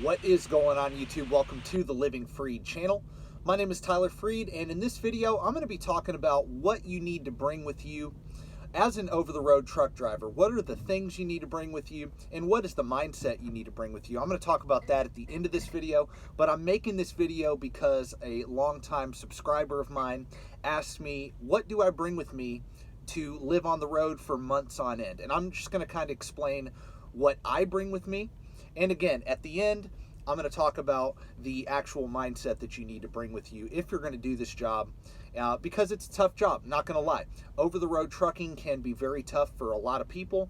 What is going on, YouTube? Welcome to the Living Freed channel. My name is Tyler Freed, and in this video I'm going to be talking about what you need to bring with you as an over-the-road truck driver. What are the things you need to bring with you, and what is the mindset you need to bring with you? I'm going to talk about that at the end of this video, but I'm making this video because a longtime subscriber of mine asked me, what do I bring with me to live on the road for months on end? And I'm just going to kind of explain what I bring with me. And again, at the end, I'm going to talk about the actual mindset that you need to bring with you if you're going to do this job, because it's a tough job, not going to lie. Over-the-road trucking can be very tough for a lot of people,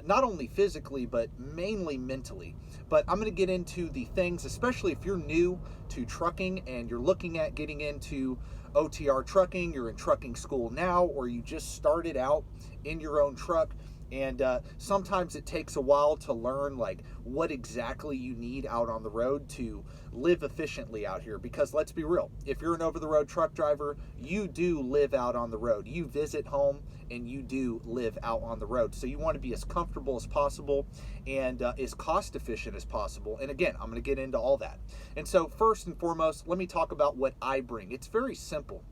not only physically, but mainly mentally. But I'm going to get into the things, especially if you're new to trucking and you're looking at getting into OTR trucking, you're in trucking school now, or you just started out in your own truck. And sometimes it takes a while to learn like what exactly you need out on the road to live efficiently out here. Because let's be real, if you're an over-the-road truck driver, you do live out on the road. You visit home and you do live out on the road. So you want to be as comfortable as possible and as cost efficient as possible. And again, I'm going to get into all that. And so first and foremost, let me talk about what I bring. It's very simple.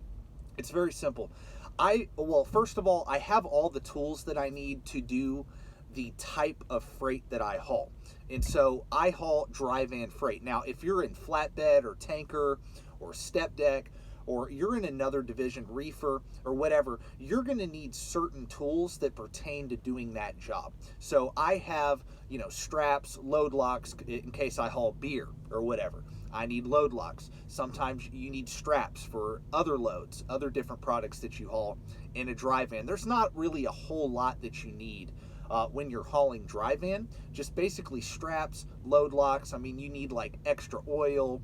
It's very simple. Well, first of all, I have all the tools that I need to do the type of freight that I haul. And so I haul dry van freight. Now, if you're in flatbed or tanker or step deck, or you're in another division, reefer or whatever, you're going to need certain tools that pertain to doing that job. So I have, straps, load locks in case I haul beer or whatever. I need load locks. Sometimes you need straps for other loads, other different products that you haul in a dry van. There's not really a whole lot that you need when you're hauling dry van. Just basically straps, load locks. I mean, you need like extra oil,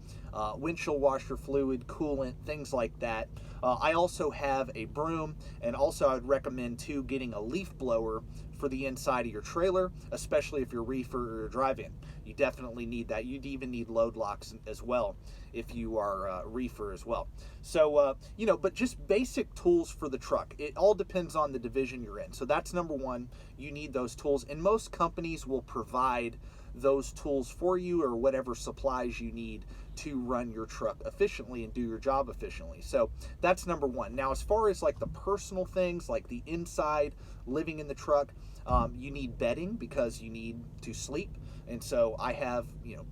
windshield washer fluid, coolant, things like that. I also have a broom, and also I would recommend too getting a leaf blower for the inside of your trailer, especially if you're reefer or dry van. You definitely need that. You'd even need load locks as well if you are reefer as well. So, but just basic tools for the truck. It all depends on the division you're in. So that's number one. You need those tools, and most companies will provide those tools for you or whatever supplies you need to run your truck efficiently and do your job efficiently. So that's number one. Now, as far as like the personal things, like the inside living in the truck, you need bedding because you need to sleep. And so I have,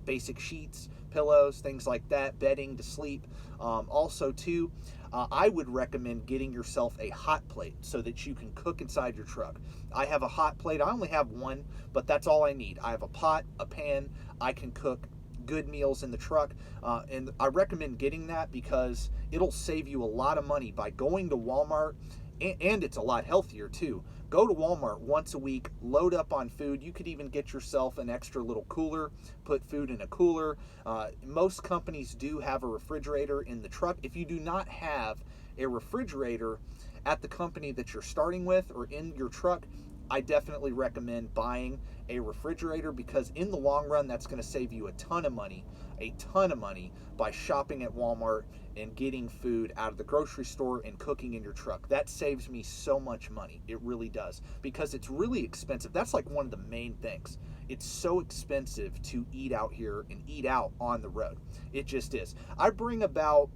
basic sheets, pillows, things like that, bedding to sleep. Also too, I would recommend getting yourself a hot plate so that you can cook inside your truck. I have a hot plate. I only have one, but that's all I need. I have a pot, a pan. I can cook good meals in the truck, and I recommend getting that because it'll save you a lot of money by going to Walmart, and it's a lot healthier too. Go to Walmart once a week, load up on food. You could even get yourself an extra little cooler, put food in a cooler. Most companies do have a refrigerator in the truck. If you do not have a refrigerator at the company that you're starting with or in your truck, I definitely recommend buying a refrigerator because in the long run, that's going to save you a ton of money by shopping at Walmart and getting food out of the grocery store and cooking in your truck. That saves me so much money. It really does, because it's really expensive. That's like one of the main things. It's so expensive to eat out here and eat out on the road. It just is. I bring about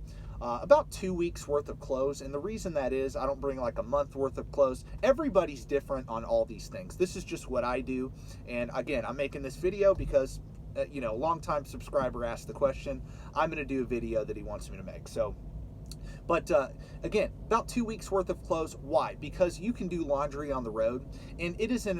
2 weeks worth of clothes, and the reason that is I don't bring like a month worth of clothes. Everybody's different on all these things. This is just what I do, and again, I'm making this video because a longtime subscriber asked the question. I'm going to do a video that he wants me to make. So, but again, about 2 weeks worth of clothes. Why? Because you can do laundry on the road, and it isn't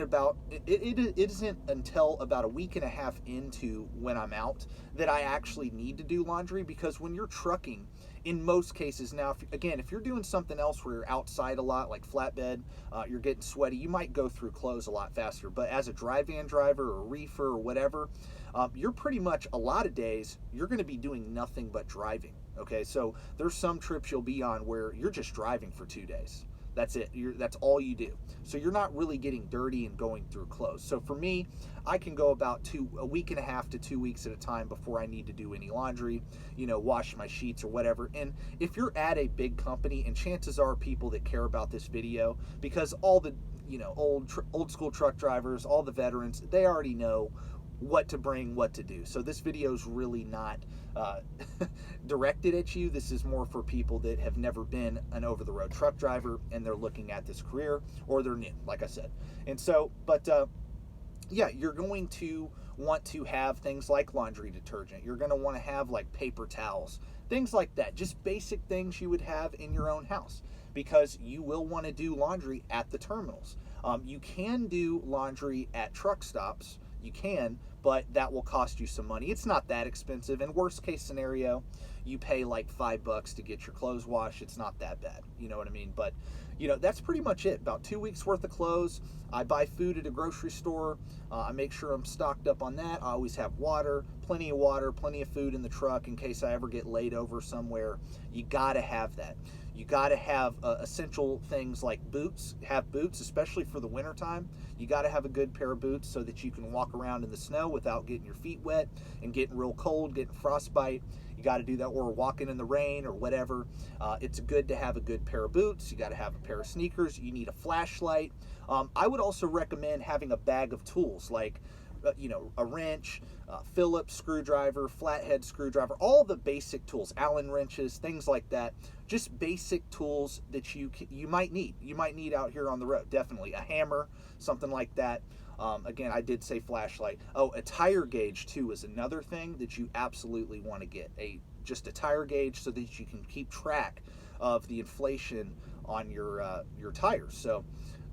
until about a week and a half into when I'm out that I actually need to do laundry, because when you're trucking, in most cases now, if you're doing something else where you're outside a lot, like flatbed, you're getting sweaty, you might go through clothes a lot faster. But as a dry van driver or reefer or whatever, you're pretty much, a lot of days, you're going to be doing nothing but driving. Okay, so there's some trips you'll be on where you're just driving for 2 days. That's it. That's all you do. So you're not really getting dirty and going through clothes. So for me, I can go about a week and a half to 2 weeks at a time before I need to do any laundry, wash my sheets or whatever. And if you're at a big company, and chances are people that care about this video, because all the old school truck drivers, all the veterans, they already know what to bring, what to do. So this video is really not directed at you. This is more for people that have never been an over-the-road truck driver and they're looking at this career, or they're new, like I said. And so, yeah, you're going to want to have things like laundry detergent. You're going to want to have like paper towels, things like that. Just basic things you would have in your own house, because you will want to do laundry at the terminals. You can do laundry at truck stops. You can, but that will cost you some money. It's not that expensive. In worst case scenario, you pay like $5 to get your clothes washed. It's not that bad. You know what I mean? But, you know, that's pretty much it. About 2 weeks worth of clothes. I buy food at a grocery store. I make sure I'm stocked up on that. I always have water, plenty of food in the truck in case I ever get laid over somewhere. You got to have that. You got to have essential things like boots. Have boots, especially for the winter time. You got to have a good pair of boots so that you can walk around in the snow without getting your feet wet and getting real cold, getting frostbite. You got to do that, or walking in the rain or whatever. It's good to have a good pair of boots. You got to have a pair of sneakers. You need a flashlight. I would also recommend having a bag of tools like you know, a wrench, Phillips screwdriver, flathead screwdriver, all the basic tools, Allen wrenches, things like that. Just basic tools that you might need. You might need out here on the road. Definitely a hammer, something like that. Again, I did say flashlight. Oh, a tire gauge too is another thing that you absolutely want to get. Just a tire gauge so that you can keep track of the inflation on your tires. So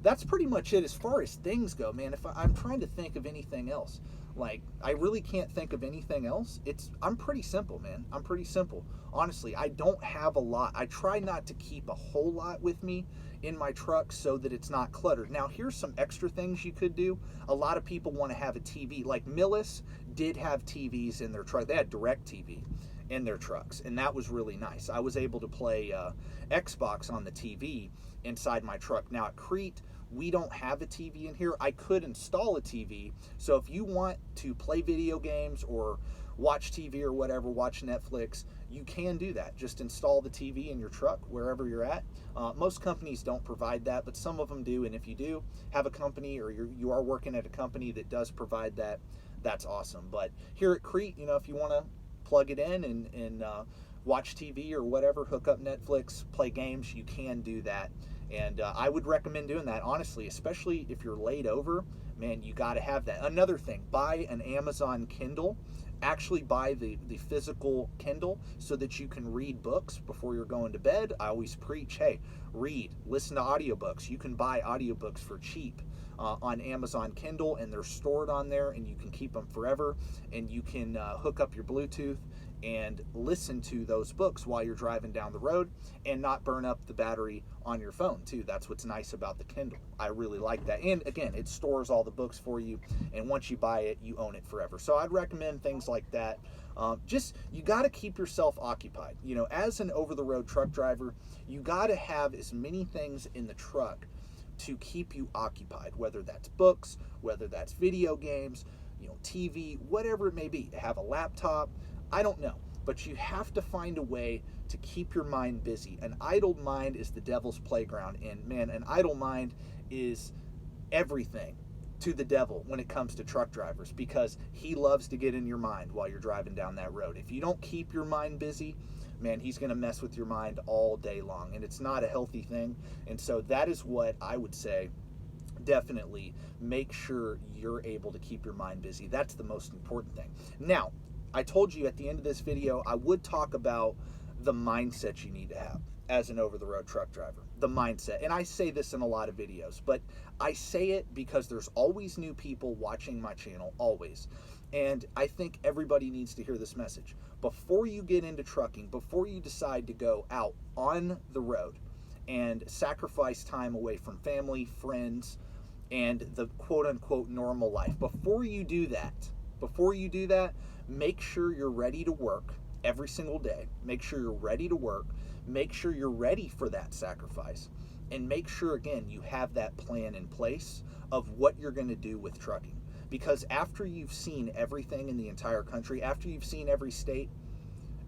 that's pretty much it as far as things go, man. If I'm trying to think of anything else, like, I really can't think of anything else. I'm pretty simple, man. I'm pretty simple. Honestly, I don't have a lot. I try not to keep a whole lot with me in my truck so that it's not cluttered. Now, here's some extra things you could do. A lot of people want to have a TV. Like Millis did have TVs in their truck. They had DirecTV in their trucks, and that was really nice. I was able to play Xbox on the TV inside my truck. Now at Crete, we don't have a TV in here. I could install a TV, so if you want to play video games or watch TV or whatever, watch Netflix, you can do that. Just install the TV in your truck wherever you're at. Most companies don't provide that, but some of them do, and if you do have a company, or you are working at a company that does provide that, that's awesome. But here at Crete, you know, if you want to plug it in and watch TV or whatever, hook up Netflix, play games, you can do that. And I would recommend doing that, honestly, especially if you're laid over. Man, you got to have that. Another thing, buy an Amazon Kindle. Actually buy the physical Kindle so that you can read books before you're going to bed. I always preach, hey, read, listen to audiobooks. You can buy audiobooks for cheap on Amazon Kindle, and they're stored on there, and you can keep them forever, and you can hook up your Bluetooth and listen to those books while you're driving down the road and not burn up the battery on your phone too. That's what's nice about the Kindle. I really like that. And again, it stores all the books for you, and once you buy it, you own it forever. So I'd recommend things like that. Just, you got to keep yourself occupied. You know, as an over-the-road truck driver, you got to have as many things in the truck to keep you occupied, whether that's books, whether that's video games, you know, TV, whatever it may be. Have a laptop, I don't know, but you have to find a way to keep your mind busy. An idle mind is the devil's playground, and man, an idle mind is everything to the devil when it comes to truck drivers, because he loves to get in your mind while you're driving down that road. If you don't keep your mind busy, man, he's going to mess with your mind all day long, and it's not a healthy thing. And so that is what I would say. Definitely make sure you're able to keep your mind busy. That's the most important thing. Now, I told you at the end of this video, I would talk about the mindset you need to have as an over-the-road truck driver. The mindset. And I say this in a lot of videos, but I say it because there's always new people watching my channel, always. And I think everybody needs to hear this message. Before you get into trucking, before you decide to go out on the road and sacrifice time away from family, friends, and the quote-unquote normal life, before you do that, make sure you're ready to work every single day. Make sure you're ready to work. Make sure you're ready for that sacrifice. And make sure, again, you have that plan in place of what you're going to do with trucking. Because after you've seen everything in the entire country, after you've seen every state,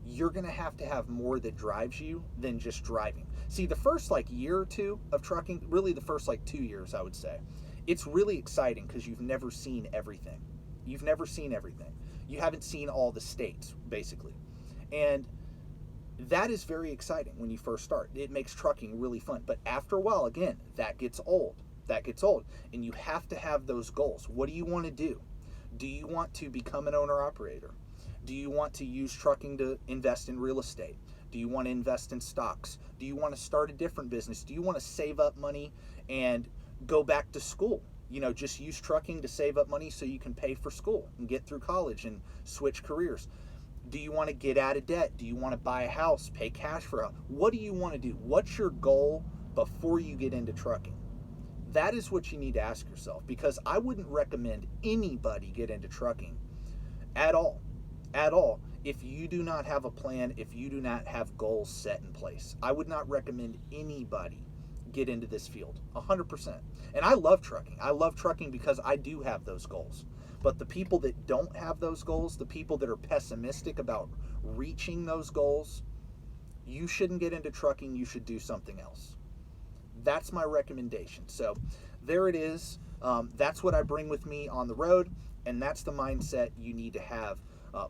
you're going to have more that drives you than just driving. See, the first year or two of trucking, really the first 2 years, I would say, it's really exciting because you've never seen everything. You've never seen everything. You haven't seen all the states, basically. And that is very exciting when you first start. It makes trucking really fun. But after a while, again, that gets old. That gets old. And you have to have those goals. What do you want to do? Do you want to become an owner-operator? Do you want to use trucking to invest in real estate? Do you want to invest in stocks? Do you want to start a different business? Do you want to save up money and go back to school? You know, just use trucking to save up money so you can pay for school and get through college and switch careers. Do you want to get out of debt? Do you want to buy a house, pay cash for a house? What do you want to do? What's your goal before you get into trucking? That is what you need to ask yourself, because I wouldn't recommend anybody get into trucking at all, if you do not have a plan, if you do not have goals set in place. I would not recommend anybody get into this field, 100%. And I love trucking. I love trucking because I do have those goals. But the people that don't have those goals, the people that are pessimistic about reaching those goals, you shouldn't get into trucking. You should do something else. That's my recommendation. So there it is. That's what I bring with me on the road, and that's the mindset you need to have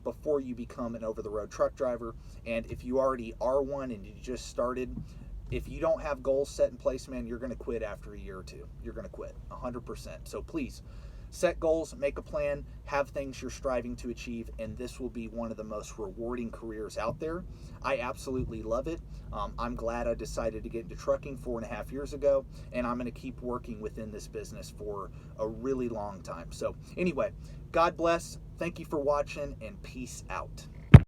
before you become an over-the-road truck driver. And if you already are one and you just started, if you don't have goals set in place, man, you're going to quit after a year or two. You're going to quit 100%. So please set goals, make a plan, have things you're striving to achieve, and this will be one of the most rewarding careers out there. I absolutely love it. I'm glad I decided to get into trucking 4.5 years ago, and I'm going to keep working within this business for a really long time. So anyway, God bless. Thank you for watching, and peace out.